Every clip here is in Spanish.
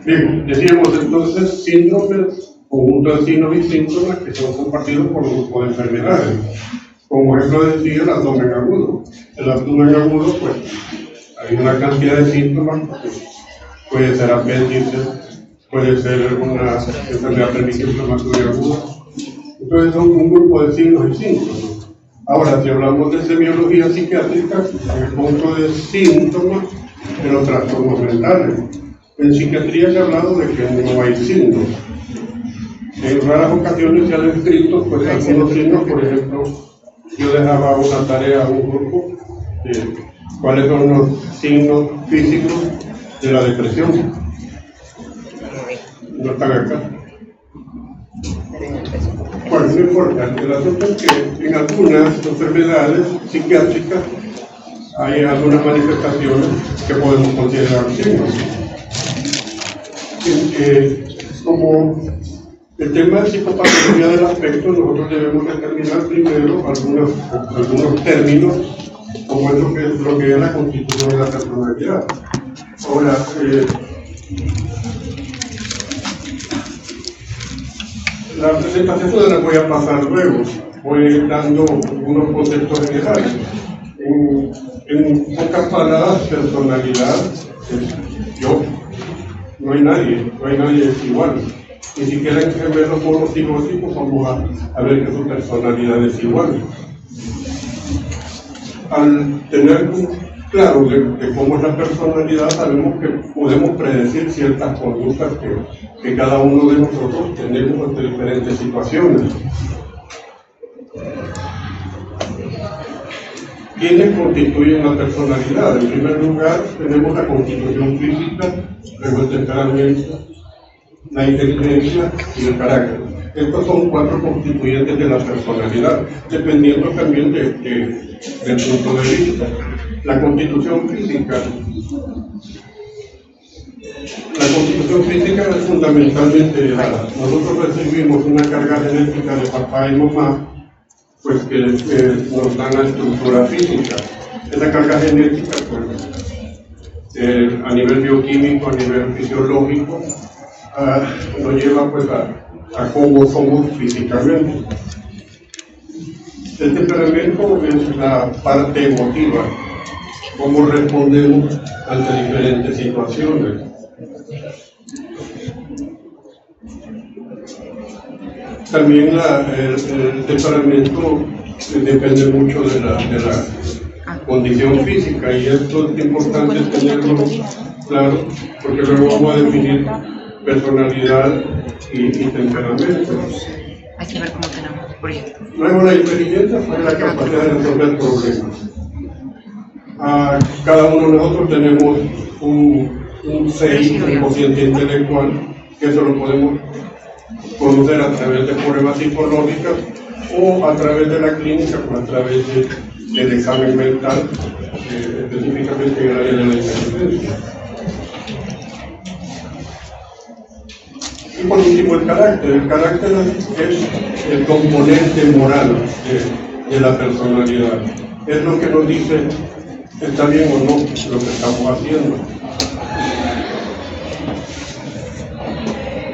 Bien, decíamos entonces síndromes, conjunto de signos y síntomas que son compartidos por un grupo de enfermedades. Como ejemplo decía el abdomen agudo. El abdomen agudo, pues, hay una cantidad de síntomas, puede ser apéndice, puede ser una enfermedad permisiva inflamatoria aguda. Entonces son un grupo de signos y síntomas. Ahora, si hablamos de semiología psiquiátrica, en el punto de síntomas de los trastornos mentales. En psiquiatría se ha hablado de que no hay signos. En raras ocasiones se han escrito pues, algunos signos, por ejemplo, yo dejaba una tarea a un grupo de cuáles son los signos físicos de la depresión. No están acá. Bueno, no importa. El asunto es que en algunas enfermedades psiquiátricas hay algunas manifestaciones que podemos considerar signos. Como el tema de psicopatología del afecto, nosotros debemos determinar primero algunos términos, como es lo que es la constitución de la personalidad. Ahora, la presentación se la voy a pasar luego. Voy dando unos conceptos generales. En pocas palabras, personalidad es yo. No hay nadie igual. Ni siquiera en gemelos monocigóticos vamos a ver que su personalidad es igual. Al tener claro de cómo es la personalidad, sabemos que podemos predecir ciertas conductas que cada uno de nosotros tenemos ante diferentes situaciones. ¿Quiénes constituyen la personalidad? En primer lugar, tenemos la constitución física, luego el temperamento, la inteligencia y el carácter. Estos son 4 constituyentes de la personalidad, dependiendo también del punto de vista. La constitución física es fundamentalmente heredada. Nosotros recibimos una carga genética de papá y mamá, pues que nos dan la estructura física. Esa carga genética, pues, a nivel bioquímico, a nivel fisiológico, nos lleva pues a cómo somos físicamente. El temperamento es la parte emotiva, cómo respondemos ante diferentes situaciones. También el temperamento depende mucho de la condición física, y esto es importante tenerlo claro, porque luego vamos a definir personalidad y temperamento. Hay que ver cómo tenemos proyectos. Luego la inteligencia es la capacidad de resolver problemas. Cada uno de nosotros tenemos un CI, un cociente intelectual, que eso lo podemos conocer a través de pruebas psicológicas o a través de la clínica, o a través del examen mental, específicamente en el área de la inteligencia. Y por último, el carácter. El carácter es el componente moral de la personalidad. Es lo que nos dice está bien o no lo que estamos haciendo.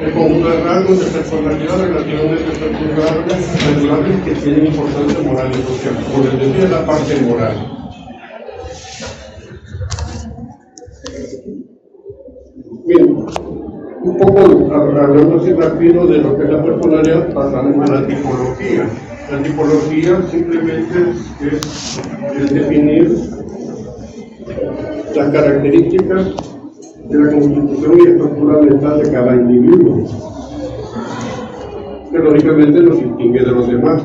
El conjunto de rasgos de personalidad relativamente perdurables que tienen importancia moral y social. Como les decía, es la parte moral. Bien, un poco hablando así rápido de lo que es la personalidad, pasamos a la tipología. La tipología simplemente es definir las características de la constitución y estructura mental de cada individuo, que lógicamente nos distingue de los demás.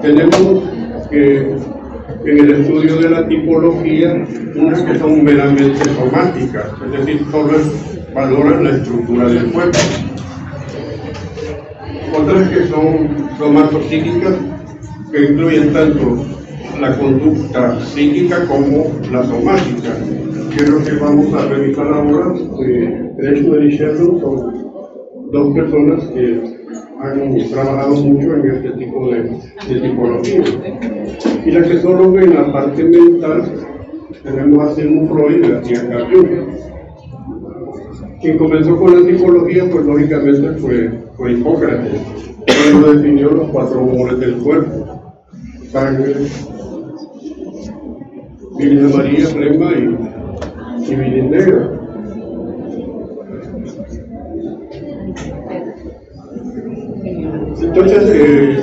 Tenemos que en el estudio de la tipología, unas que son meramente somáticas, es decir, solo valoran la estructura del cuerpo. Otras que son somatopsíquicas, que incluyen tanto la conducta psíquica como la somática, que es lo que vamos a revisar ahora. Kretschmer y Sherlock son 2 personas que han trabajado mucho en este tipo de tipología. Y las que solo ven la parte mental, tenemos a Sigmund Freud y a Carl Jung. Quien comenzó con la tipología, pues lógicamente fue Hipócrates. Cuando definió los 4 humores del cuerpo: sangre, bilis amarilla, flema y bilis negra. Entonces,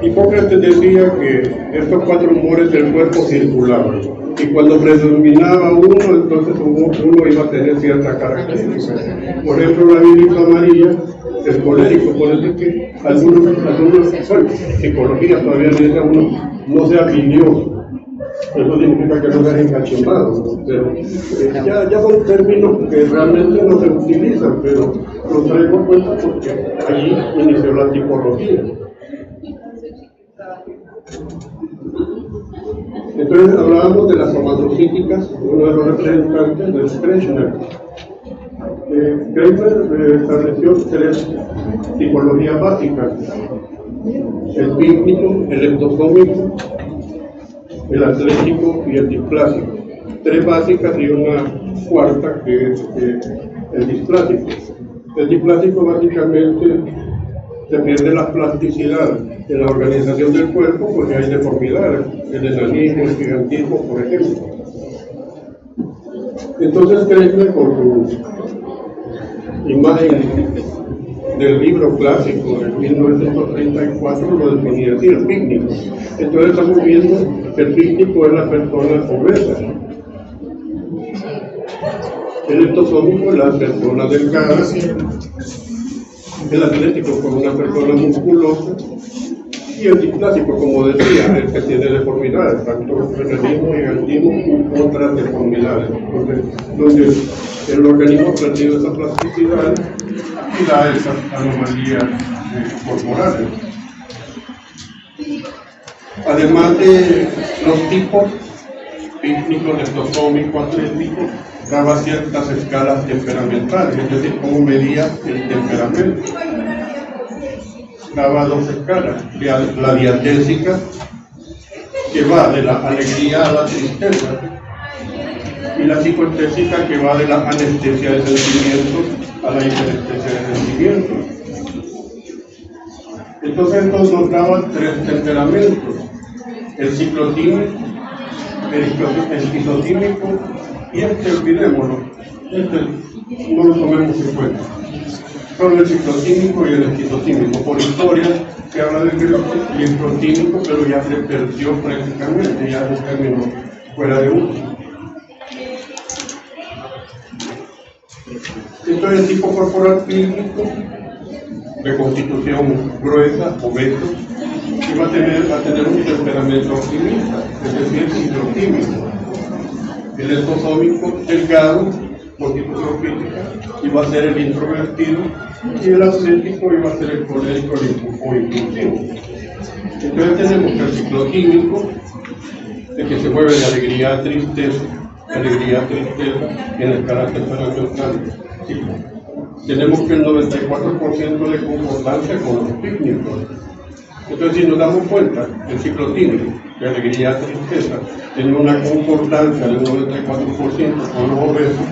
Hipócrates decía que estos 4 humores del cuerpo circulaban, y cuando predominaba uno, entonces uno iba a tener ciertas características. Por ejemplo, la bilis amarilla, el colérico, por eso es que algunos psicología todavía le dice a uno: no sea bilioso. Eso significa que no seas encachonado, pero ya son términos que realmente no se utilizan, pero los traigo en cuenta porque allí inició la tipología. Entonces hablábamos de las somatopsíquicas, uno de los representantes de Kretschmer. Kretschmer estableció 3 tipologías básicas: el pícnico, el ectosómico, el atlético y el displásico. 3 básicas y una cuarta que es el displásico. El displásico básicamente se pierde la plasticidad en la organización del cuerpo porque hay deformidades, el enanismo, el gigantismo, por ejemplo. Entonces Kretschmer, con su imagen del libro clásico de 1934, lo definía así: el pícnico. Entonces estamos viendo que el pícnico es la persona obesa, el ectosómico es la persona delgada, el atlético con una persona musculosa, y el displásico, como decía, el que tiene deformidades, tanto enanismo, gigantismo u otras deformidades, donde el organismo ha perdido esa plasticidad y da esas anomalías corporales. Además de los tipos pícnico, leptosómico, atlético, daba ciertas escalas temperamentales, es decir, cómo medía el temperamento. Daba 2 escalas: la diatésica, que va de la alegría a la tristeza, y la psicoestésica, que va de la anestesia de sentimientos a la hiperestesia de sentimientos. Entonces esto nos daba 3 temperamentos: el ciclotímico, el esquizotímico, y olvidémoslo, no lo tomemos en cuenta. Solo el ciclotímico y el esquizotímico. Por historia se habla del ciclotímico, pero ya se perdió prácticamente, ya es un término fuera de uso. Entonces el tipo corporal clínico, de constitución gruesa, obeso, y va a tener un temperamento optimista, es decir, ciclotímico. El ectosómico delgado, constitución física, y va a ser el introvertido, y el atlético iba a ser el colérico o impulsivo. Entonces tenemos que el ciclotímico, el que se mueve de alegría a tristeza, en el carácter temperamental. Sí. Tenemos que el 94% de concordancia con los pícnicos. Entonces, si nos damos cuenta, el ciclotímico, de alegría a tristeza, tiene una concordancia del 94% con los obesos.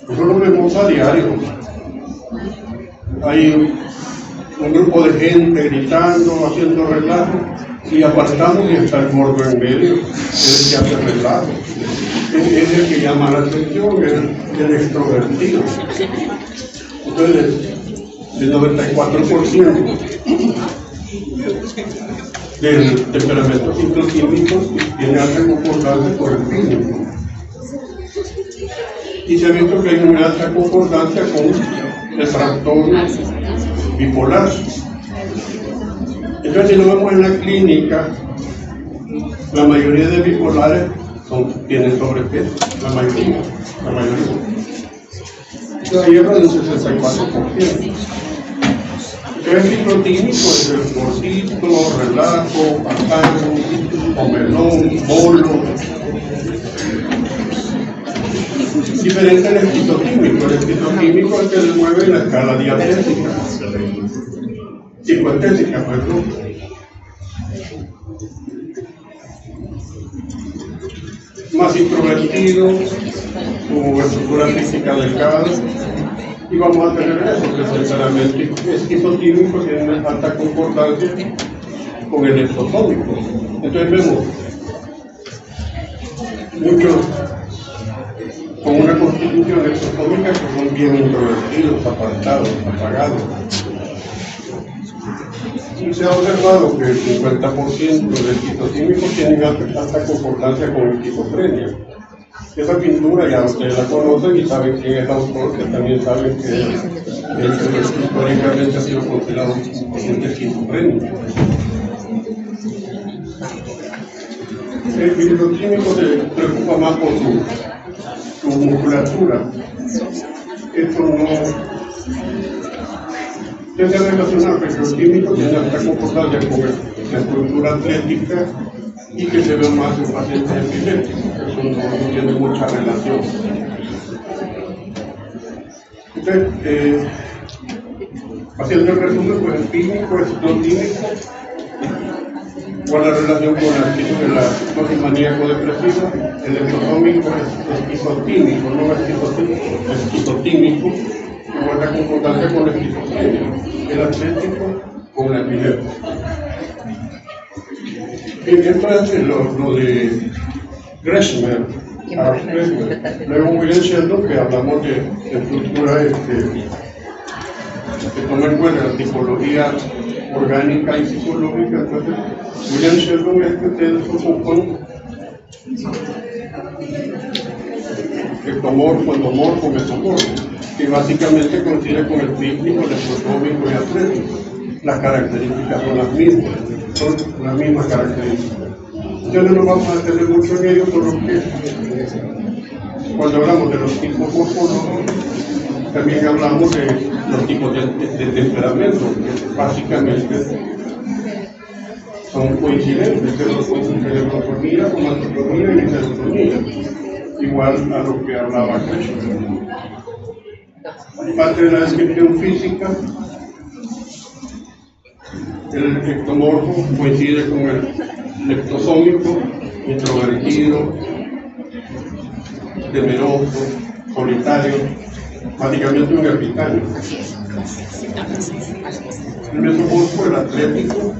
Eso lo vemos a diario. Hay un grupo de gente gritando, haciendo relajo, y apartamos y está el gordo en medio, es el que hace relajo. Es el que llama la atención, el extrovertido. Entonces, el 94% del temperamento cicloquímico tiene alta concordancia con el clínico. Y se ha visto que hay una alta concordancia con el trastorno bipolar. Entonces, si lo vemos en la clínica, la mayoría de bipolares tienen sobrepeso, la mayoría. La lleva del 64%. El ciclotímico es el gordito, relajo, patán, comelón, bolo. Diferente al esquizotímico. El esquizotímico es el que se mueve en la escala diatésica. Psicoestésica, perdón. Más introvertido, su estructura física delgada, y vamos a tener eso, que sinceramente esquizotímico tiene alta concordancia con el exotómico. Entonces vemos muchos con una constitución exotómica que son bien introvertidos, apartados, apagados. Y se ha observado que el 50% de esquizotímicos tienen alta concordancia con esquizofrenia. Esa pintura ya ustedes la conocen y saben quién es el autor, que también saben que históricamente ha sido considerado un paciente esquizofrénico. El esquizotímico se preocupa más por su musculatura. Esto no se relaciona con el químico, tiene alta concordancia con la estructura atlética y que se ve más en pacientes epilépticos. Eso no tiene mucha relación. Entonces, haciendo el resumen, pues el químico es no tímico. ¿Cuál es la relación con la psicosis maníaco-depresiva? El exotómico es esquizotímico, no es esquizotímico, que guarda concordancia con la esquizofrenia. El atlético con la epilepsia. Bien, esto es lo de Greshmer. Luego William Sheldon, que hablamos de estructura que toma en cuenta la tipología orgánica y psicológica. Entonces, William Sheldon es que ustedes ocupan ectomorfo, endomorfo, mesomorfo, que básicamente coincide con el cíclico, el exotómico y atlético. Las características son las mismas características. Ya no nos vamos a detener mucho en ello, solo que cuando hablamos de los tipos morfológicos, también hablamos de los tipos de temperamento, que básicamente son coincidentes, cerebrotonía, somatotonía y serotonía, igual a lo que hablaba Kreshmer. Parte de la descripción física, el ectomorfo coincide con el leptosómico, introvertido, temeroso, solitario, básicamente un ermitaño. El mesomorfo, el atlético,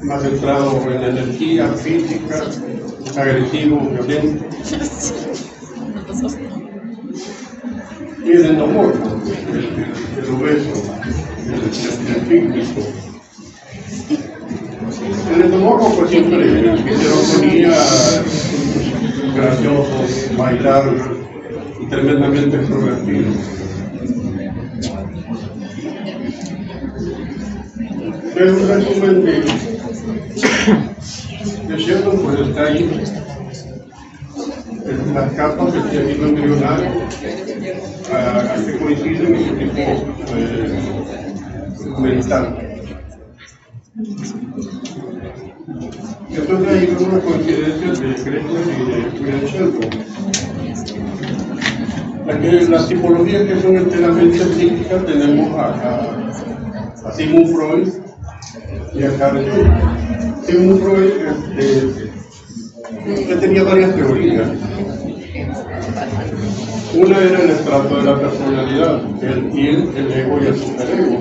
más centrado en la energía física, agresivo, violento. Y el endomorfo, el obeso, el físico. El endomorfo pues siempre serotonía, gracioso, bailar y tremendamente extrovertido. Es un resumen de Sheldon, pues está ahí las capas del tejido embrionario que coinciden en su tipo mental. Entonces ahí vemos las coincidencias de Kreshmer y de William Sheldon. Las tipologías que son enteramente psíquicas tenemos a Sigmund Freud y a Carl Jung. Sigmund Freud tenía varias teorías. Una era el estrato de la personalidad, el ego y el superego.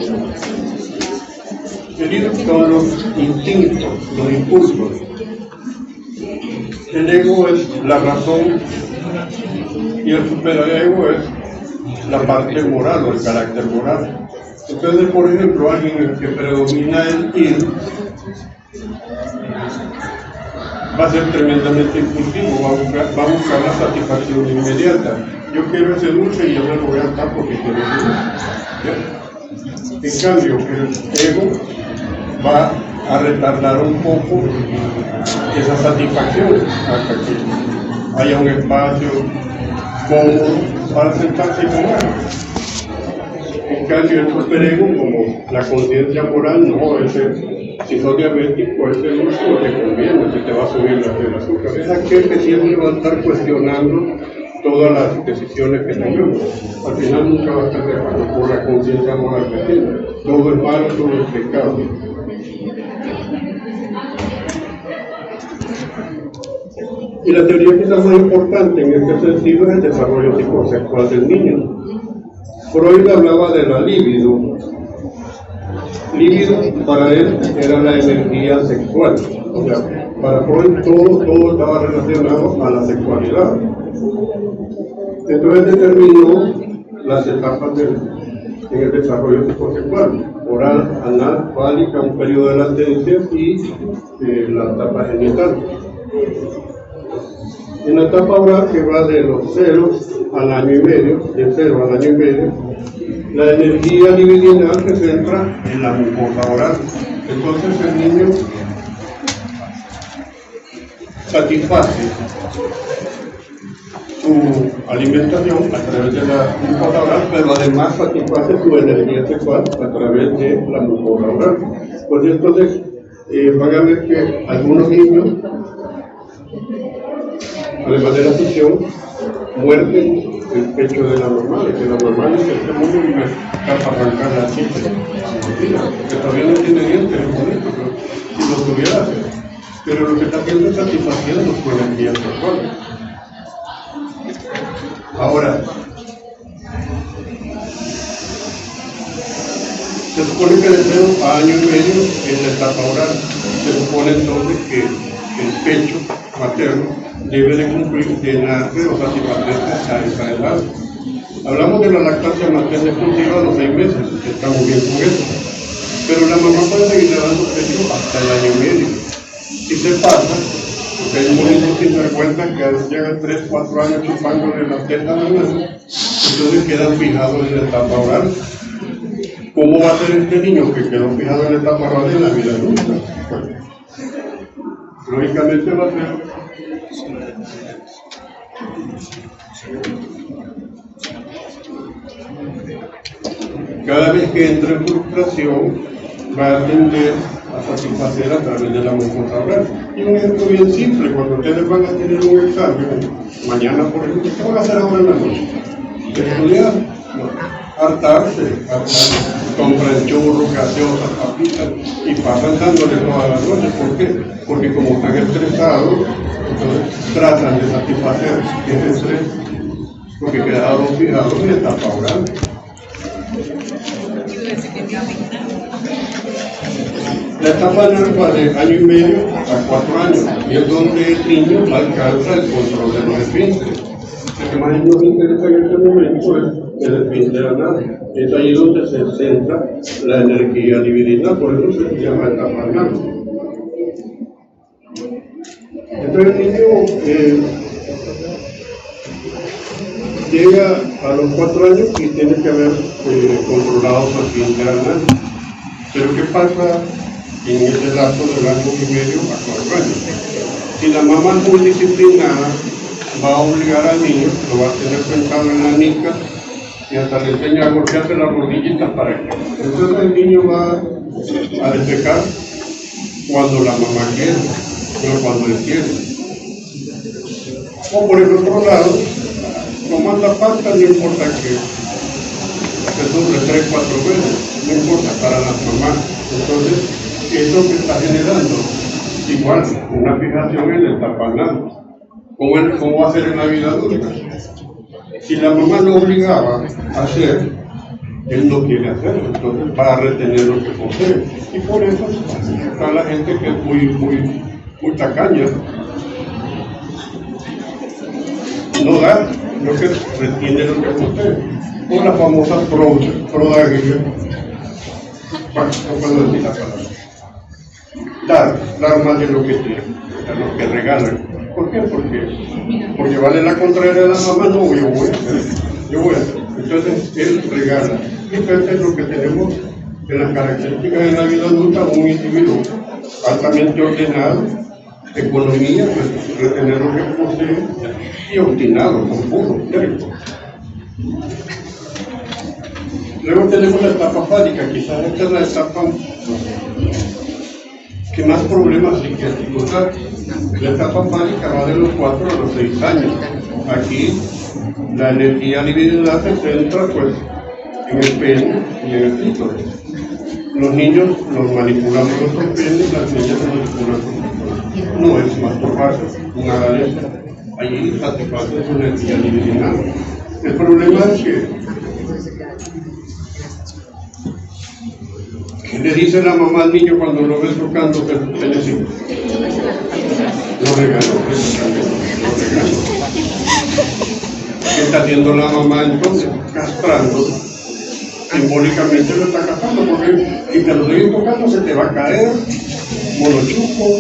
El ego son los instintos, los impulsos. El ego es la razón y el superego es la parte moral o el carácter moral. Entonces, por ejemplo, alguien en el que predomina el ir va a ser tremendamente impulsivo, va a buscar la satisfacción inmediata. Yo quiero ese dulce y yo me lo voy a dar porque quiero ese dulce. En cambio, el ego va a retardar un poco esa satisfacción hasta que haya un espacio cómodo para sentarse y comer. En cambio, el superego, como la conciencia moral, no, si sos diabético, ese dulce no te conviene, que te va a subir el azúcar. Es aquel que siempre va a estar cuestionando todas las decisiones que tomemos. Al final nunca va a estar de acuerdo por la conciencia moral que tiene. Todo es malo, todo es pecado. Y la teoría quizás más importante en este sentido es el desarrollo psicosexual del niño. Freud hablaba de la libido. Libido para él era la energía sexual. O sea, para Freud todo estaba relacionado a la sexualidad. Entonces determinó las etapas en el desarrollo psicosexual: oral, anal, fálica, un periodo de latencia y la etapa genital. En la etapa oral, que va de los 0 al año y medio, de 0 al año y medio, la energía libidinal se centra en la mucosa oral. Entonces el niño satisface su alimentación a través de la mucosa oral, pero además satisface su energía sexual a través de la mucosa oral. Pues entonces van a ver que algunos niños, además de la fusión, muerden el pecho de la normal, que la normal es este mundo y me capa arrancar la chicha, que todavía no tiene dientes, es bonito, pero si lo tuviera, pero lo que está haciendo es satisfaciendo su energía sexual. Ahora, se supone que de 0 a año y medio es la etapa oral. Se supone entonces que el pecho materno debe de cumplir, llenarse o satisfacerse hasta esa edad. Hablamos de la lactancia materna exclusiva a los 6 meses, estamos bien con eso. Pero la mamá puede seguir dando pecho hasta el año y medio. Si se pasa, porque hay un momento sin vergüenza que llegan 3, 4 años chupándole las tetas a la niña, entonces quedan fijados en la etapa oral. ¿Cómo va a ser este niño que quedó fijado en la etapa oral en la vida adulta? Bueno, lógicamente va a ser cada vez que entre en frustración va a tender a satisfacer a través de la mucosa oral. Y un ejemplo bien simple: cuando ustedes van a tener un examen mañana, por ejemplo, ¿qué van a hacer ahora en la noche? Estudiar, hartarse, compran churros, gaseosas, papitas y pasan dándole toda la noche. ¿Por qué? Porque como están estresados, entonces tratan de satisfacer ese estrés, porque quedaron fijados en la etapa oral. La etapa anal va de año y medio a 4 años, y es donde el niño alcanza el control de los esfínteres. Lo que más nos interesa en este momento es el esfínter anal. Es ahí donde se centra la energía libidinal, por eso se llama etapa anal. Entonces el niño llega a los 4 años y tiene que haber controlado su esfínter anal. Pero ¿qué pasa en ese lapso del año y medio a 4 años? Si la mamá es muy disciplinada, va a obligar al niño, lo va a tener sentado en la nica y hasta le enseña a golpearse las rodillitas para que. Entonces el niño va a defecar cuando la mamá quiere, no cuando él quiere. O por el otro lado, como anda pasta, no importa que se sufre 3, 4 veces, no importa para las mamás. Entonces, eso que está generando, igual, una fijación en la etapa anal. ¿Cómo va a ser en la vida adulta? Si la mamá lo obligaba a hacer, él no quiere hacerlo, entonces va a retener lo que posee. Y por eso está la gente que es muy tacaña. No da lo que retiene lo que posee. O la famosa prodaguía. Bueno, no puedo decir la palabra. Dar más de lo que tiene, de lo que regalan. ¿Por qué? Porque vale la contraria de la mamá. No, yo voy a hacer. Entonces él regala. Y entonces es lo que tenemos en las características de la vida adulta: un individuo altamente ordenado, economía, pues retener lo que posee, y obstinado, confuso, terco. Luego tenemos la etapa fálica. Quizás esta es la etapa que más problemas psiquiátricos da. La etapa fálica va de los 4 a los 6 años. Aquí la energía libidinal se centra pues en el pene y en el clítoris. Los niños los manipulamos con el pene y las niñas los manipulan con el clítoris. No es masturbarse, nada de eso. allí satisface su necesidad divinal. El problema es que ¿qué le dice la mamá al niño cuando lo ve tocando que necesita? Lo regaló, ¿Qué está haciendo la mamá entonces? Castrando. Simbólicamente lo está castrando, porque si te lo siguen tocando se te va a caer, monochupo,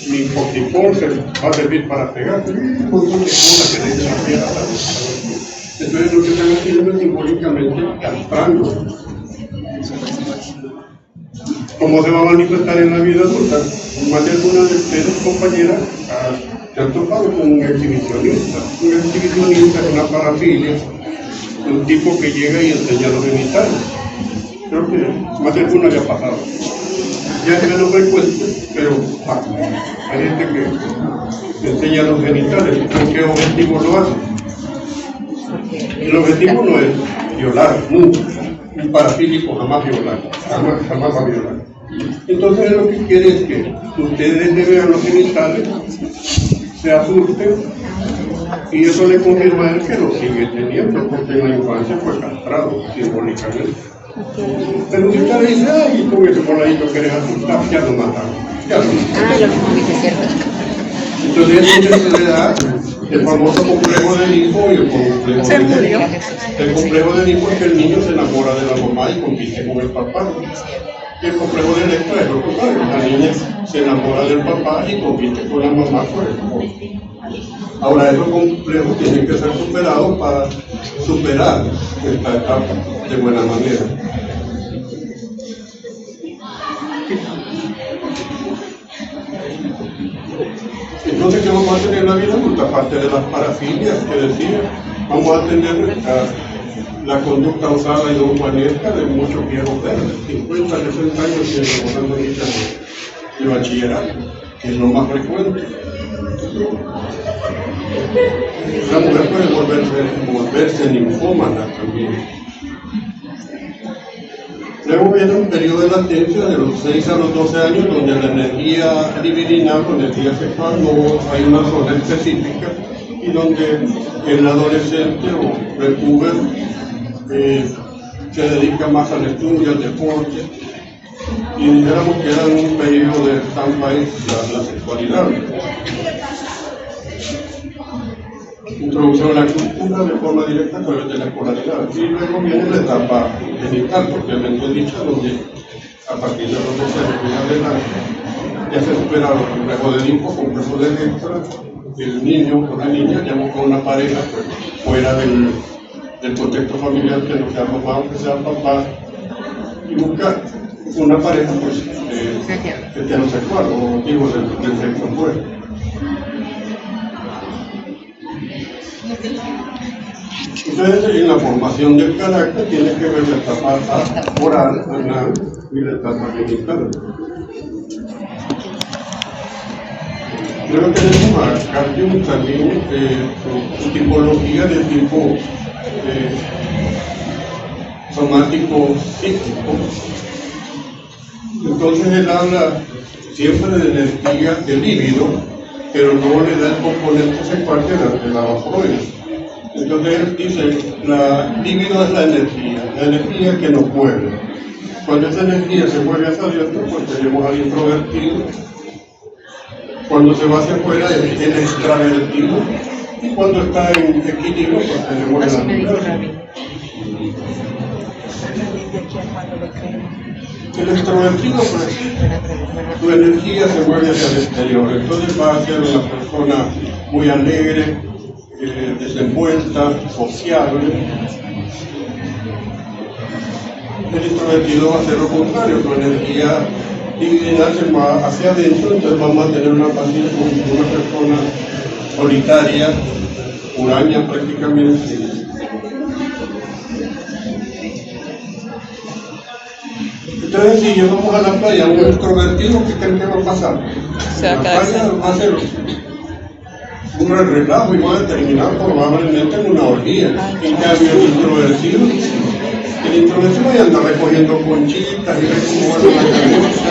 mi pocipor se va a servir para pegarte, un montón de cosas que le dicen la piedra. Entonces lo que están haciendo es simbólicamente castrando. ¿Cómo se va a manifestar en la vida adulta? Más de alguna de ustedes, compañeras, se han topado con un exhibicionista. Un exhibicionista es una parafilia, un tipo que llega y enseña los genitales. Creo que más de alguna le ha pasado. Ya es menos frecuente, pero hay gente que enseña los genitales. ¿Con qué objetivo lo hace? El objetivo no es violar, nunca. Un parafílico jamás violar, jamás va a violar. Entonces lo que quiere es que ustedes le vean los genitales, se asusten, y eso le confirma a él que lo sigue teniendo, porque en la infancia fue castrado simbólicamente. Pero si usted le dice, ay, tú ese moladito querés asustar, ya lo mataron. Ya lo mataron. Lo mismo dice, cierto. Entonces eso se le da el famoso complejo de Edipo y el complejo de Edipo. El complejo de Edipo es que el niño se enamora de la mamá y compite con el papá. Y el complejo de Electra es lo contrario. La niña se enamora del papá y compite con la mamá por el amor. Ahora, esos complejos tienen que ser superados para superar esta etapa de buena manera. Entonces, ¿qué vamos a tener en la vida adulta? Aparte de las parafilias que decía, vamos a tener la conducta usada y dogmanesca de muchos viejos verdes, 50, 60 años y enamorando niñas de bachillerato, que es lo más frecuente. La mujer puede volverse ninfómana también. Luego viene un periodo de latencia de los 6 a los 12 años, donde la energía libidinal, la energía sexual, no hay una zona específica, y donde el adolescente o prepuber se dedica más al estudio, al deporte, y dijéramos que era un periodo de stand-by la sexualidad. Introducción a la cultura de forma directa a través de la escolaridad. Y luego viene la etapa genital, propiamente dicha, donde a partir de los 12 años en adelante ya se supera los complejos de Edipo, complejos de Electra, el niño o la niña ya busca una pareja pues, fuera del contexto familiar, que no sea mamá o que sea papá, y busca una pareja pues, heterosexual o motivo del sexo opuesto. Entonces, en la formación del carácter tiene que ver la etapa oral, anal y la etapa genital. Luego tenemos a Carl Jung también, su tipología de tipo somático psíquico. Entonces él habla siempre de energía, de líbido, pero no le da el componente sexual que le daba Freud. Entonces él dice, la líbido es la energía que nos mueve. Cuando esa energía se mueve hacia adentro, pues tenemos al introvertido. Cuando se va hacia afuera, es el extravertido. Y cuando está en equilibrio, pues tenemos el antiverso. El extrovertido, pues, su energía se mueve hacia el exterior. Entonces va a ser una persona muy alegre, desenvuelta, sociable. El introvertido va a ser lo contrario, su energía divinidad se va hacia adentro, entonces vamos a tener una paciencia con una persona solitaria, huraña prácticamente. Entonces, si llevamos a la playa a un extrovertido, ¿qué creen que va a pasar? La playa va a ser un relajo y va a terminar probablemente en una orgía. En cambio, el introvertido ya anda recogiendo conchitas y ve cómo va la cabeza.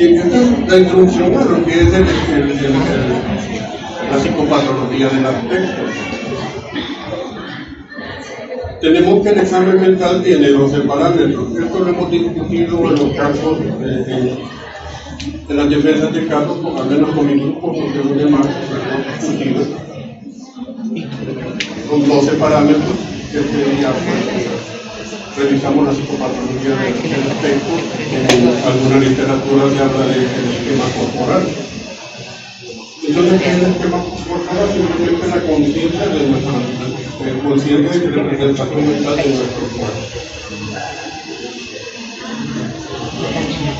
Y esta es la introducción a lo que es la psicopatología del aspecto. Tenemos que el examen mental tiene 12 parámetros. Esto lo hemos discutido en los casos, en las defensas de casos, al menos con mi grupo, porque los demás lo hemos discutido. Son 12 parámetros que ya revisamos la psicopatología del aspecto. En alguna literatura se habla del esquema corporal. Entonces, ¿qué es el esquema corporal? Simplemente la conciencia de nuestra consciente de que la representación mental de nuestro cuerpo.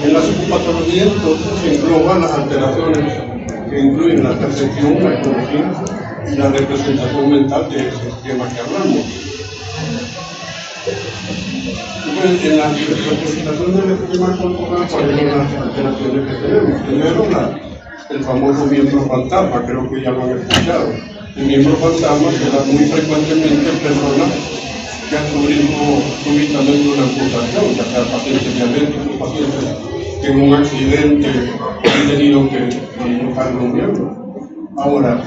En la psicopatología, entonces, se engloban las alteraciones que incluyen la percepción, la conciencia y la representación mental de ese esquema que hablamos. Entonces, en la representación del esquema corporal, ¿cuáles son las alteraciones que tenemos? Primero, el famoso miembro fantasma, creo que ya lo han escuchado. El miembro fantasma se da muy frecuentemente en personas que han sufrido súbitamente una amputación, ya sea pacientes diabéticos, pacientes que en un accidente han tenido que amputar un miembro. Ahora,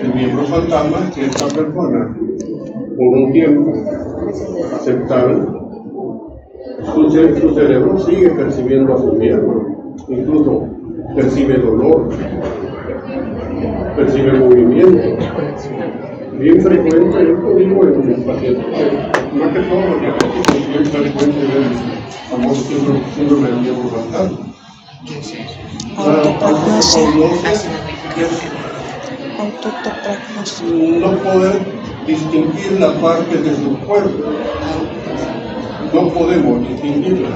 el miembro fantasma es que esta persona, por un tiempo aceptable, su cerebro sigue percibiendo a su miembro, incluso percibe dolor, percibe movimiento. Bien frecuente, esto digo en los pacientes, más que todo los diabéticos, bien frecuente el famoso síndrome del miembro fantasma. No poder distinguir la parte de su cuerpo. No podemos distinguirla.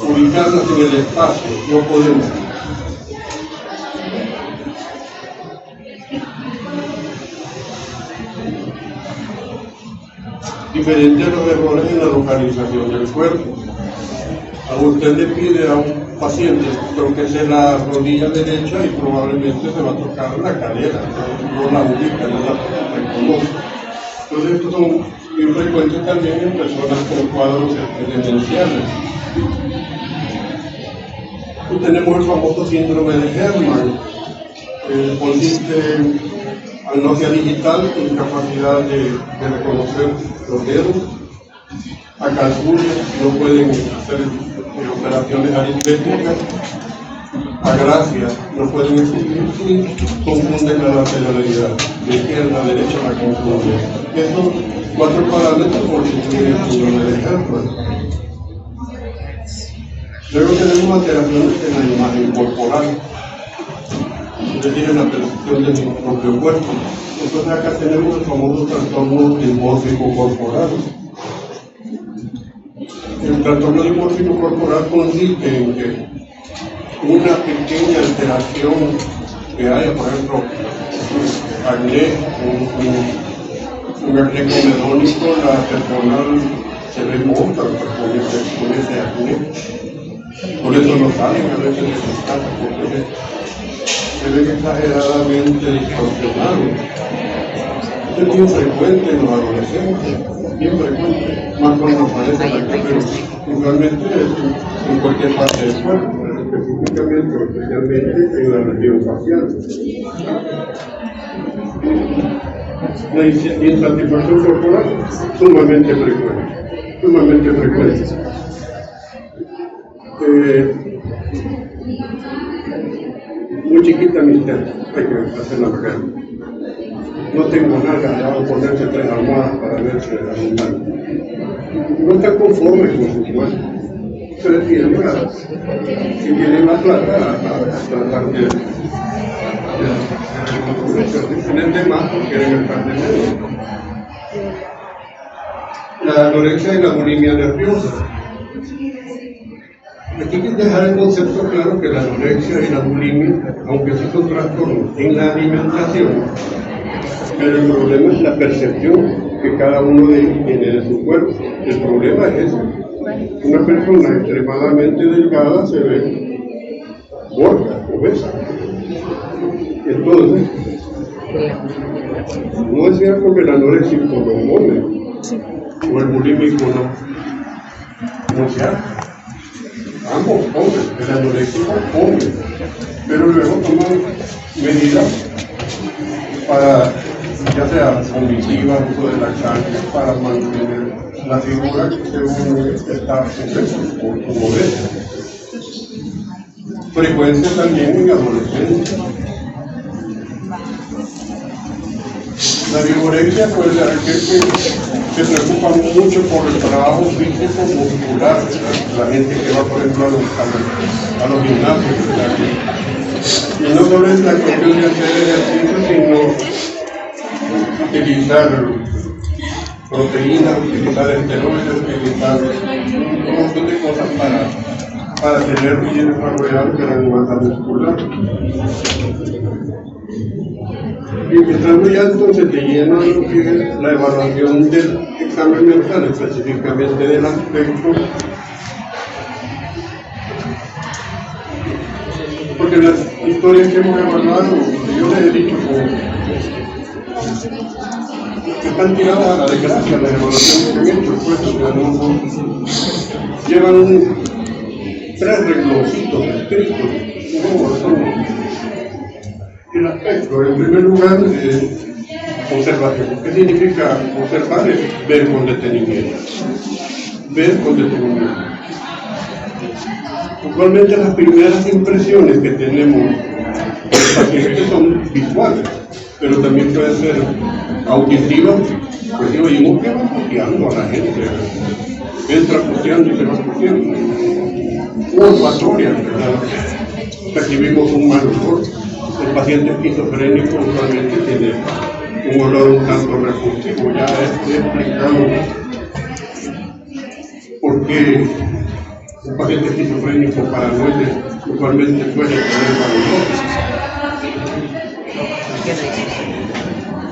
Ubicarlas en el espacio, no podemos. Diferente a los errores en la localización del cuerpo. A usted le pide a un paciente tóquese la rodilla derecha y probablemente se va a tocar la cadera, no la ubica, no la reconoce. Entonces estos son muy frecuentes también en personas con cuadros demenciales. Y tenemos el famoso síndrome de Hermann, que consiste en agnosia digital, incapacidad de reconocer los dedos, acalculia, no pueden hacer operaciones aritméticas, agracia, no pueden escribir y confunden la lateralidad, de izquierda a derecha la confunden. Estos 4 parámetros constituyen el síndrome de Hermann. Luego tenemos alteraciones en la imagen corporal, es decir, en la percepción de su propio cuerpo. Entonces acá tenemos el famoso trastorno dimórfico corporal. El trastorno dimórfico corporal consiste en que una pequeña alteración que haya, por ejemplo, acné, un acné comedónico, la persona se ve monta con ese acné. Por eso no salen a veces de sus casas, porque se ven exageradamente distorsionados. Esto es bien frecuente en los adolescentes, bien frecuente, más cuando aparece acá, pero usualmente es en cualquier parte del cuerpo, específicamente o especialmente en la región facial. La insatisfacción corporal sumamente frecuente, sumamente frecuente. Muy chiquita mi teta, hay que hacer la pegada. No tengo nada, ya voy a ponerse 3 almohadas para verse abundante. No está conforme con su cuerpo. Prefiere, si tiene más plata, a tratar de tener más porque quieren estar de medio. La anorexia y la bulimia nerviosa. Aquí hay que dejar el concepto claro que la anorexia y la bulimia, aunque sí son trastornos en la alimentación, pero el problema es la percepción que cada uno de ellos tiene de su cuerpo. El problema es ese. Una persona extremadamente delgada se ve gorda, obesa. Entonces, no es cierto que el anoréxico lo come, o el bulímico no se hace. ambos comen, el anoréxico come, pero luego toman medidas para, ya sea cognitivas, uso de laxantes, para mantener la figura que uno está como obeso. Frecuente también en adolescencia. La vigorexia puede ser aquel que se preocupa mucho por el trabajo físico muscular, la gente que va, por ejemplo, a los gimnasios, y no solo es la cuestión de hacer ejercicio, sino utilizar proteínas, utilizar esteroides, utilizar un montón de cosas para tener bien desarrollado la masa muscular. Y entrando ya entonces de lleno en lo que es la evaluación del examen mental, específicamente del aspecto, porque las historias que hemos evaluado, yo les he dicho que están tiradas a la desgracia las evaluaciones que han hecho, pues, llevan 3 rengloncitos escritos, el aspecto. En primer lugar, observación. ¿Qué significa observar? Es ver con detenimiento. Ver con detenimiento. Usualmente las primeras impresiones que tenemos del paciente son visuales, pero también pueden ser auditivas. Pues si oímos que va puteando a la gente, entra puteando y se va puteando. Olfatorias, percibimos un mal olor. El paciente esquizofrénico usualmente tiene un olor un tanto repulsivo. Ya he explicado por qué un paciente esquizofrénico paranoide usualmente suele tener mal olor.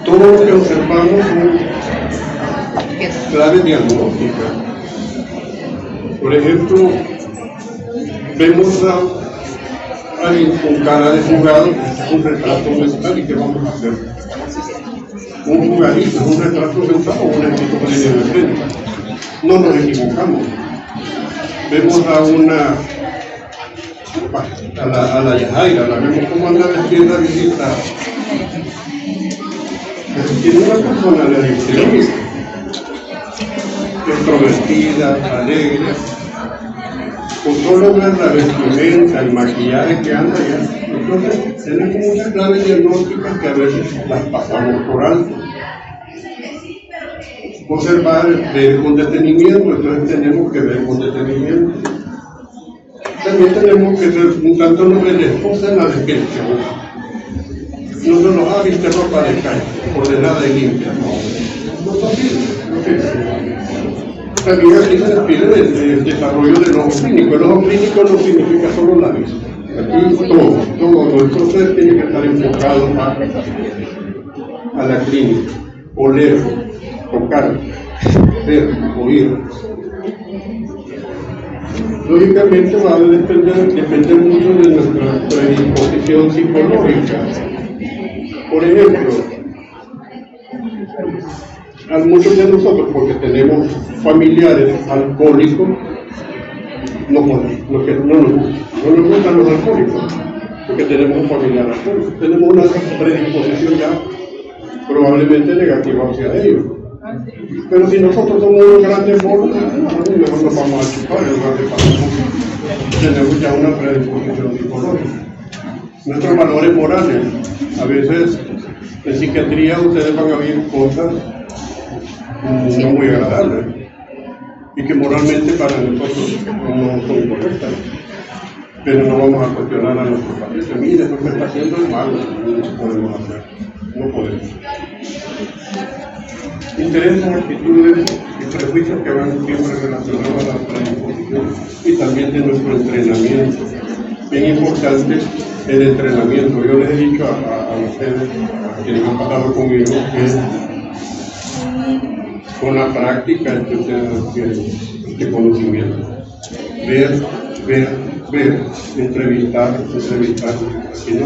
Todo lo que observamos son claves diagnósticas. Por ejemplo, vemos a alguien con cara de jugado, un retrato mental, ¿y qué vamos a hacer? Un jugadito, un retrato mental o una esquizofrenia escénica. No nos equivocamos. Vemos a la Yajaira, la vemos como anda vestida a visitar. Tiene una personalidad diferente, extrovertida, alegre. Con solo ver la vestimenta, el maquillaje que anda ya. Entonces, tenemos muchas claves diagnósticas que a veces las pasamos por alto. Observar, ver con detenimiento, entonces tenemos que ver con detenimiento. También tenemos que ser un tanto novelescos en la descripción. No solo, viste ropa de calle, ordenada y limpia. No sirve. También aquí se despide del desarrollo del ojo clínico. El ojo clínico no significa solo la vista. Aquí todo nuestro ser tiene que estar enfocado a la clínica. Oler, tocar, ver, oír. Lógicamente va a depender mucho de nuestra predisposición psicológica. Por ejemplo, a muchos de nosotros, porque tenemos familiares alcohólicos, no nos gustan los alcohólicos, porque tenemos un familiar alcohólico, tenemos una predisposición ya probablemente negativa hacia ellos. Pero si nosotros somos unos grandes monos, mejor nos vamos a chupar en lugar de pasar. Tenemos ya una predisposición psicológica. Nuestros valores morales, a veces en psiquiatría ustedes van a ver cosas no muy agradables y que moralmente para nosotros no son correctas, pero no vamos a cuestionar a nuestros pacientes. Mire, lo que está haciendo es malo, no podemos hacer, no podemos. Intereses, actitudes y prejuicios que van siempre relacionados a la predisposición y también de nuestro entrenamiento. Bien importante el entrenamiento. Yo les he dicho a ustedes, a quienes han pasado conmigo, que con la práctica es que ustedes adquieren este conocimiento. Ver, entrevistar. Si no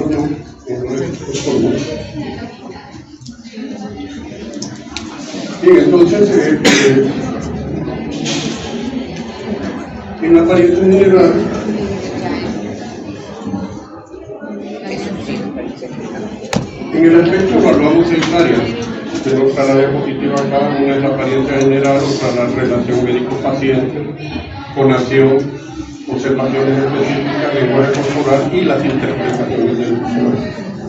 es por mucho. Bien, entonces, en la apariencia general, En el aspecto evaluamos 6 áreas. Tenemos la diapositiva acá, una es la apariencia general, otra la relación médico-paciente, fonación, observaciones específicas, lenguaje corporal y las interpretaciones del usuario.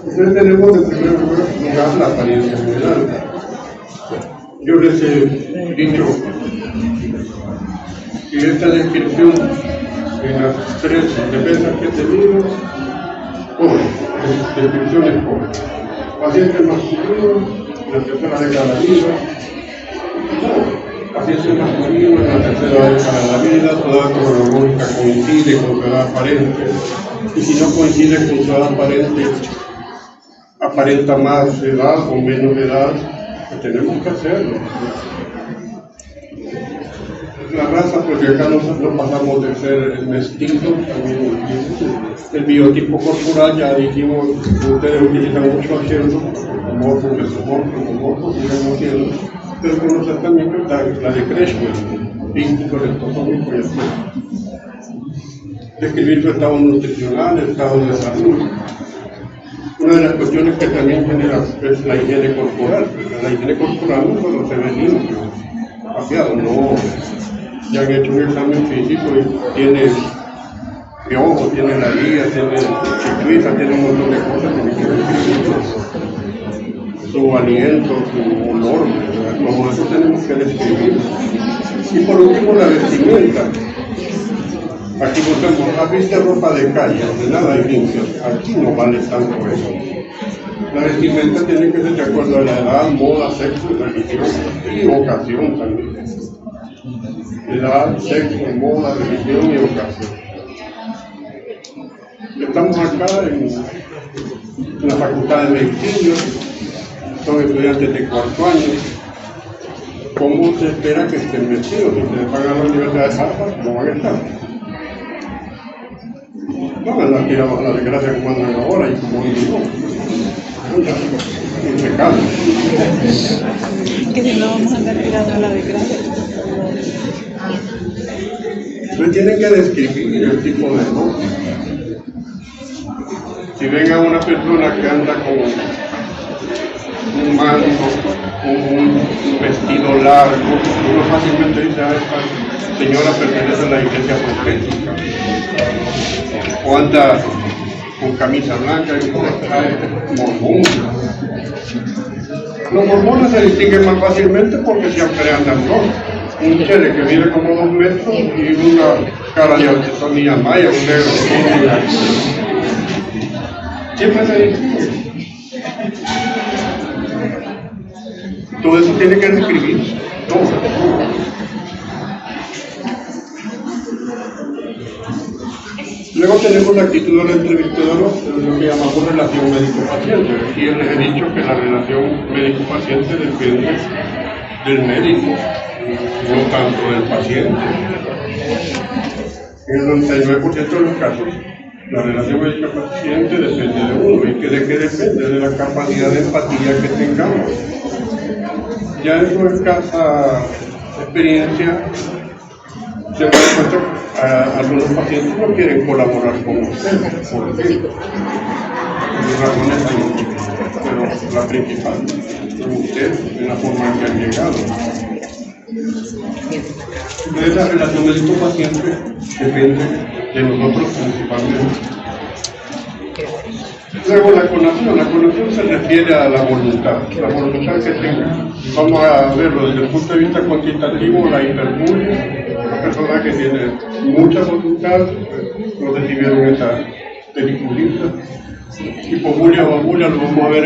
Entonces tenemos en primer lugar la apariencia general. Yo les he dicho que esta descripción en las 3 defensas que he tenido, descripciones pobres. Paciente masculino, la tercera década de la vida, paciente masculino en la tercera década de la vida, su edad cronológica coincide con su edad aparente, y si no coincide con su edad aparente, aparenta más edad o menos edad, pues tenemos que hacerlo. La raza, porque acá no pasamos de ser mestizos, también el biotipo corporal, ya dijimos, ustedes utilizan mucho acento, morfo, mesomorfo, siguen haciendo, pero conocer también que la de Creshman, vínculo electrosómico y así. Describir su estado nutricional, estado de salud. Una de las cuestiones que también genera es la higiene corporal. La higiene corporal no solo se ve limpio, vaciado, no. Ya han hecho un examen físico y tiene piojo, tiene la liga, tiene chiquita, tiene un montón de cosas que tiene que describir. Su aliento, su olor, como eso tenemos que describir. Y por último, la vestimenta. Aquí votamos, ¿has visto ropa de calle? Donde nada hay limpio. Aquí no vale tanto eso. La vestimenta tiene que ser de acuerdo a la edad, moda, sexo, religión y ocasión también. Edad, sexo, moda, religión y ocasión. Estamos acá en la Facultad de Medicina, son estudiantes de 4º año. ¿Cómo se espera que estén vestidos? Si se pagan la Universidad de Harvard, ¿cómo van a estar? No me la tiramos a la desgracia como andan ahora y como vivimos. Impecable. Que si no vamos a andar tirando a la desgracia. Entonces tienen que describir el tipo de ropa. Si ven a una persona que anda con un manto, un vestido largo, uno fácilmente dice, esta señora pertenece a la iglesia profética. O anda con camisa blanca y mormón. Los mormones se distinguen más fácilmente porque siempre andan solos. Un chele que mide como 2 metros y una cara de artesanía maya, un negro. Siempre se distingue. Todo eso tiene que describir. Todo. Luego tenemos la actitud del entrevistador, lo que llamamos relación médico-paciente. Aquí les he dicho que la relación médico-paciente depende del médico, no tanto del paciente. En el 99% de los casos, la relación médico-paciente depende de uno. ¿Y de qué depende? De la capacidad de empatía que tengamos. Ya en su escasa experiencia, se me da cuenta que algunos pacientes no quieren colaborar con usted. ¿Por qué? Por razones hay, pero la principal es usted, en la forma en que han llegado. Entonces la relación médico-paciente depende de nosotros principalmente. Luego la conación se refiere a la voluntad que tenga. Vamos a verlo desde el punto de vista cuantitativo, la hiperbulia, la persona que tiene mucha voluntad, lo recibieron esa peliculita. Hipobulia o abulia lo vamos a ver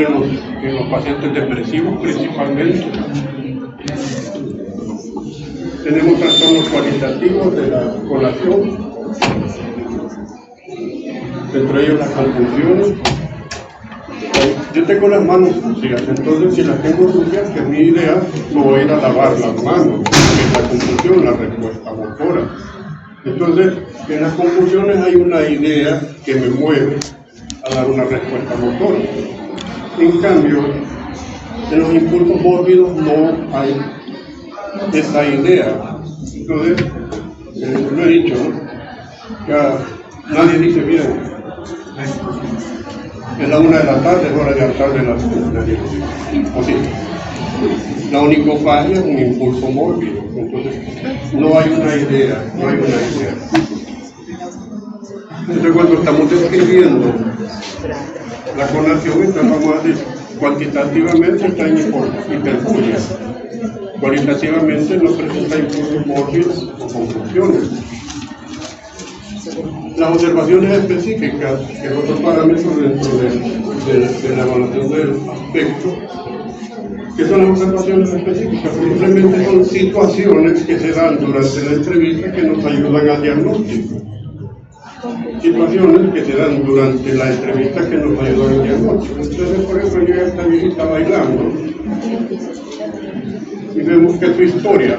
en los pacientes depresivos principalmente. Tenemos trastornos cualitativos de la colación, entre ellos las confusiones. Yo tengo las manos sucias, entonces si las tengo sucias, que es mi idea, no voy a ir a lavar las manos, que es la confusión, la respuesta motora. Entonces, en las confusiones hay una idea que me mueve a dar una respuesta motora. En cambio, en los impulsos mórbidos no hay esa idea. Entonces, lo he dicho, ¿no? Ya nadie dice, miren, Es la 1 de la tarde, es hora de alzar de la cena. O sí. La onicofagia es un impulso mórbido. Entonces, no hay una idea. Entonces, cuando estamos describiendo la clonación, entonces vamos a decir, cuantitativamente está en hiperfuria. Cualitativamente no presenta impulsos mórbidos o confusiones. Las observaciones específicas, que es otro parámetro dentro de la evaluación del aspecto, ¿qué son las observaciones específicas? Simplemente son situaciones que se dan durante la entrevista que nos ayudan al diagnóstico. Situaciones que se dan durante la entrevista que nos ayudan al diagnóstico. Entonces, por ejemplo, yo esta visita bailando y vemos que su historia,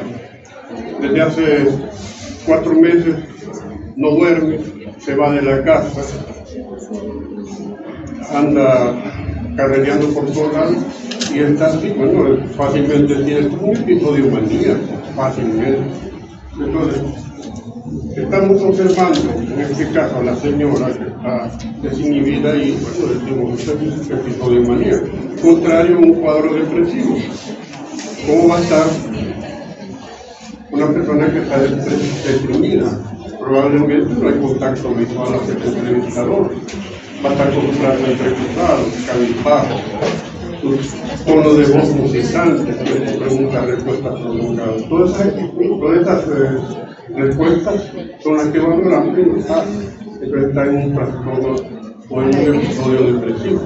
desde hace 4 meses, no duerme, se va de la casa, anda carrereando por todos lados y está así, bueno, fácilmente tiene como un episodio maníaco, fácilmente. Entonces, estamos observando, en este caso, a la señora que está desinhibida y, bueno, decimos, este es un episodio maníaco, contrario a un cuadro depresivo. ¿Cómo va a estar una persona que está deprimida? Probablemente no hay contacto visual hacia el entrevistador. Va a estar con un brazo entrecruzado, cabizbajo, su tono de voz musicante, preguntas, respuestas prolongadas. Todas esas respuestas son las que valoramos y no está. Entonces está en un trastorno o en un episodio depresivo.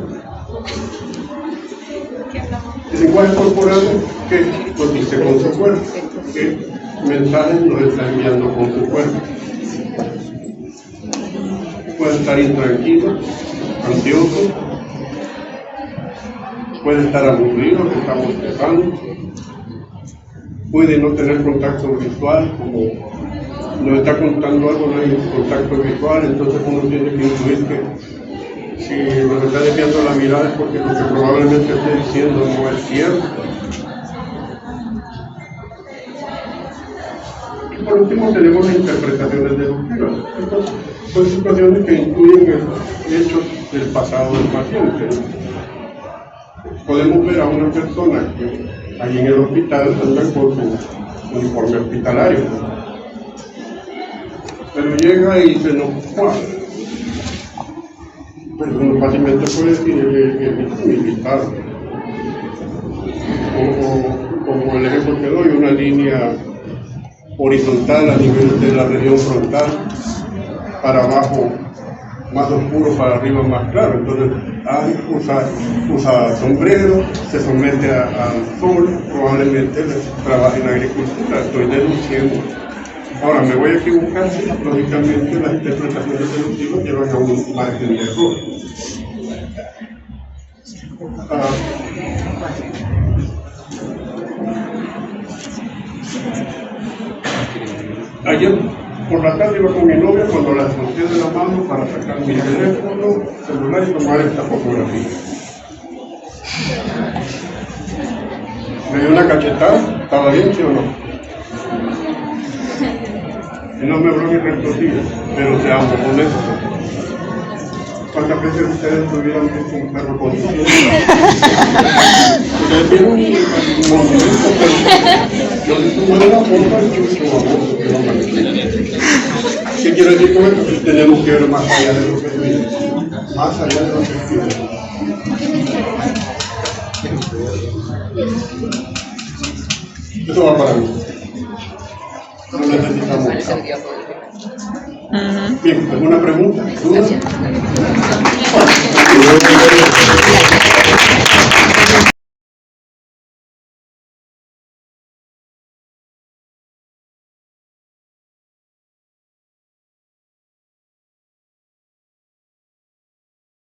El lenguaje corporal que nos dice con su cuerpo, qué mensajes nos está enviando con su cuerpo. Puede estar intranquilo, ansioso, puede estar aburrido, que estamos pensando, puede no tener contacto visual, como nos está contando algo, no hay contacto visual, entonces uno tiene que intuir que si nos está desviando la mirada es porque lo que probablemente esté diciendo no es cierto. Y por último tenemos las interpretaciones deductivas. Entonces, son situaciones que incluyen hechos del pasado del paciente. Podemos ver a una persona que allí en el hospital anda con su uniforme hospitalario, pero llega y se nos cuadra. Pues uno fácilmente puede decir que es militar. O como el ejemplo que doy, una línea horizontal a nivel de la región frontal, para abajo más oscuro, para arriba más claro. Entonces usa sombrero, se somete al sol, probablemente trabaja en agricultura. Estoy deduciendo. Ahora, me voy a equivocar, sí, lógicamente las interpretaciones deductivas llevan a un margen de error. Ayer por la tarde iba con mi novia cuando la solté de la mano para sacar mi teléfono celular y tomar esta fotografía. Me dio una cachetada, ¿estaba bien, sí o no? Y no me habló ni retorcilla, pero seamos honestos. ¿Cuántas veces ustedes tuvieron visto un perro con sus pies? Ustedes vieron un movimiento, pero yo le tomé la foto al chucho baboso que no me. ¿Qué quiero decir con esto? Que tenemos que ver más allá de lo que vimos. Más allá de lo que vimos. Eso va para mí. No necesitamos. Bien, ¿alguna pregunta? ¿Duda?